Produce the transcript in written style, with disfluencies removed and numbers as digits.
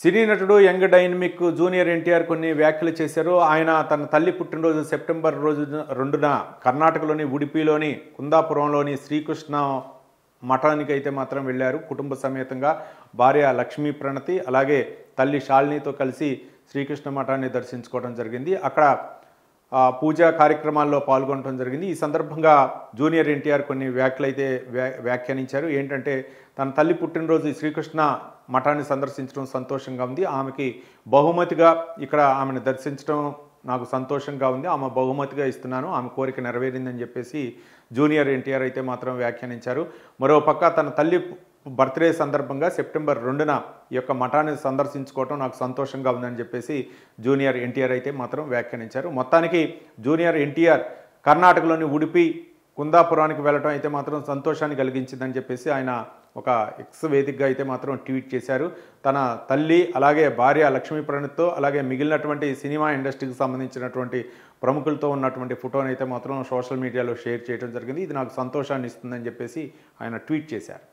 సినీ నటుడు young dynamic junior NTR కొన్ని వ్యాఖ్యలు చేశారు. ఆయన తన తల్లి పుట్టినరోజు సెప్టెంబర్ 2న కర్ణాటకలోని ఉడిపిలోని కుందాపురంలోని శ్రీకృష్ణ మఠానికి అయితే మాత్రం వెళ్ళారు. కుటుంబ సమేతంగా భార్య లక్ష్మీ ప్రణతి అలాగే తల్లి శాలినితో కలిసి శ్రీకృష్ణ మఠాన్ని దర్శించుకోవడం జరిగింది. అక్కడ పూజా కార్యక్రమాల్లో పాల్గొనడం జరిగింది. ఈ సందర్భంగా జూనియర్ ఎన్టీఆర్ కొన్ని వ్యాఖ్యానించారు. ఏంటంటే తన తల్లి పుట్టినరోజు శ్రీకృష్ణ మఠాన్ని సందర్శించడం సంతోషంగా ఉంది. ఆమెకి బహుమతిగా ఇక్కడ ఆమెను దర్శించడం నాకు సంతోషంగా ఉంది. ఆమె బహుమతిగా ఇస్తున్నాను, ఆమె కోరిక నెరవేరిందని చెప్పేసి జూనియర్ ఎన్టీఆర్ అయితే మాత్రం వ్యాఖ్యానించారు. మరోపక్క తన తల్లి బర్త్డే సందర్భంగా సెప్టెంబర్ 2న ఈ యొక్క మఠాన్ని సందర్శించుకోవటం నాకు సంతోషంగా ఉందని చెప్పేసి జూనియర్ ఎన్టీఆర్ అయితే మాత్రం వ్యాఖ్యానించారు. మొత్తానికి జూనియర్ ఎన్టీఆర్ కర్ణాటకలోని ఉడిపి కుందాపురానికి వెళ్ళటం అయితే మాత్రం సంతోషాన్ని కలిగించిందని చెప్పేసి ఆయన ఒక ఎక్స్ వేదికగా అయితే మాత్రం ట్వీట్ చేశారు. తన తల్లి అలాగే భార్య లక్ష్మీ ప్రణత్తో అలాగే మిగిలినటువంటి సినిమా ఇండస్ట్రీకి సంబంధించినటువంటి ప్రముఖులతో ఉన్నటువంటి ఫోటోని అయితే మాత్రం సోషల్ మీడియాలో షేర్ చేయడం జరిగింది. ఇది నాకు సంతోషాన్ని ఇస్తుందని చెప్పేసి ఆయన ట్వీట్ చేశారు.